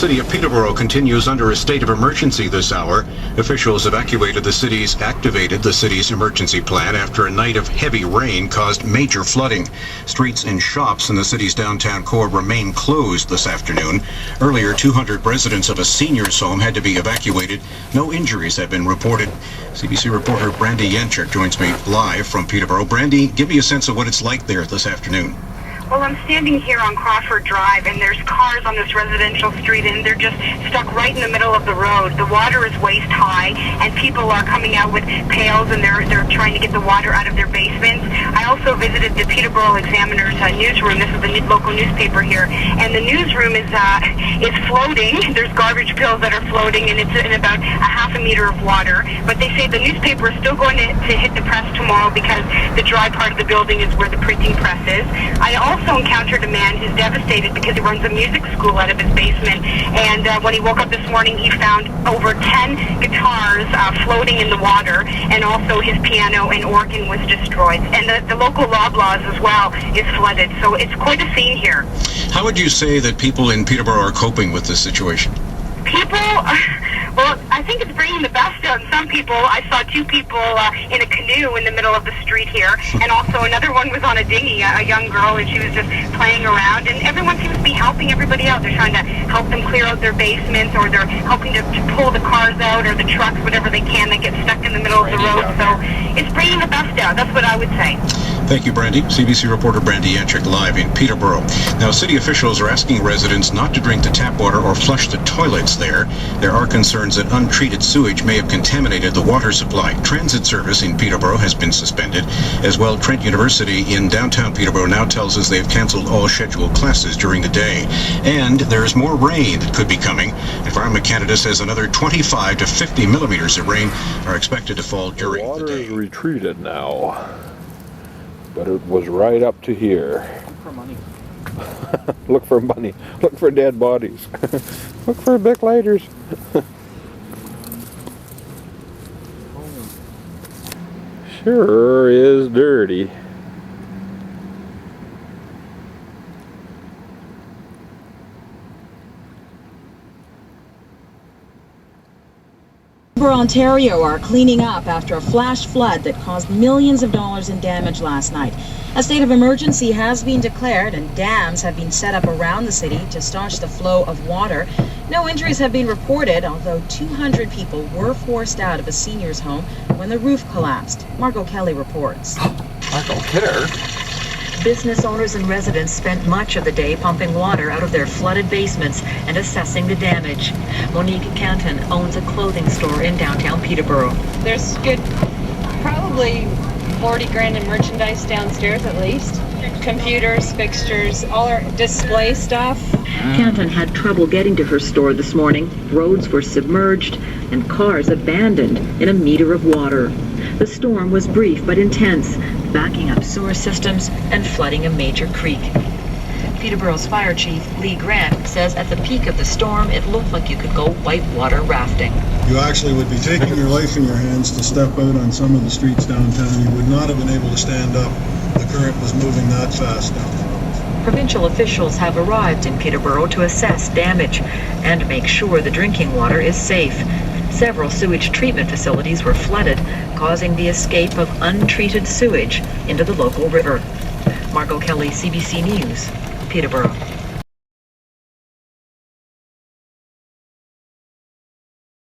city of Peterborough continues under a state of emergency this hour. Officials activated the city's emergency plan after a night of heavy rain caused major flooding. Streets and shops in the city's downtown core remain closed this afternoon. Earlier, 200 residents of a seniors' home had to be evacuated. No injuries have been reported. CBC reporter Brandy Yanchuk joins me live from Peterborough. Brandy, give me a sense of what it's like there this afternoon. Well, I'm standing here on Crawford Drive, and there's cars on this residential street, and they're just stuck right in the middle of the road. The water is waist high, and people are coming out with pails, and they're trying to get the water out of their basements. I also visited the Peterborough Examiner's newsroom. This is the local newspaper here, and the newsroom is floating. There's garbage pails that are floating, and it's in about a half a meter of water. But they say the newspaper is still going to hit the press tomorrow because the dry part of the building is where the printing press is. I also encountered a man who's devastated because he runs a music school out of his basement, and when he woke up this morning, he found over 10 guitars floating in the water, and also his piano and organ was destroyed. And the local Loblaws as well is flooded, so it's quite a scene here. How would you say that people in Peterborough are coping with this situation? Well, I think it's bringing the best out in some people. I saw two people in a canoe in the middle of the street here, and also another one was on a dinghy, a young girl, and she was just playing around, and everyone seems to be helping everybody out. They're trying to help them clear out their basements, or they're helping to pull the cars out, or the trucks, whatever they can, that get stuck in the middle of the road. So it's bringing the best out. That's what I would say. Thank you, Brandy. CBC reporter Brandy Yanchuk live in Peterborough. Now, city officials are asking residents not to drink the tap water or flush the toilets there. There are concerns that untreated sewage may have contaminated the water supply. Transit service in Peterborough has been suspended. As well, Trent University in downtown Peterborough now tells us they've canceled all scheduled classes during the day. And there's more rain that could be coming. Environment Canada says another 25 to 50 millimeters of rain are expected to fall during the day. The water is retreated now. But it was right up to here. Look for money. Look for money. Look for dead bodies. Look for big lighters. Sure is dirty. Ontario are cleaning up after a flash flood that caused millions of dollars in damage last night. A state of emergency has been declared and dams have been set up around the city to staunch the flow of water. No injuries have been reported, although 200 people were forced out of a senior's home when the roof collapsed. Margot Kelly reports. I don't care. Business owners and residents spent much of the day pumping water out of their flooded basements and assessing the damage. Monique Canton owns a clothing store in downtown Peterborough. There's probably 40 grand in merchandise downstairs at least. Computers, fixtures, all our display stuff. Canton had trouble getting to her store this morning. Roads were submerged and cars abandoned in a meter of water. The storm was brief but intense, backing up sewer systems and flooding a major creek. Peterborough's fire chief, Lee Grant, says at the peak of the storm, it looked like you could go whitewater rafting. You actually would be taking your life in your hands to step out on some of the streets downtown. You would not have been able to stand up. The current was moving that fast down. Provincial officials have arrived in Peterborough to assess damage and make sure the drinking water is safe. Several sewage treatment facilities were flooded, causing the escape of untreated sewage into the local river. Margot Kelly, CBC News, Peterborough.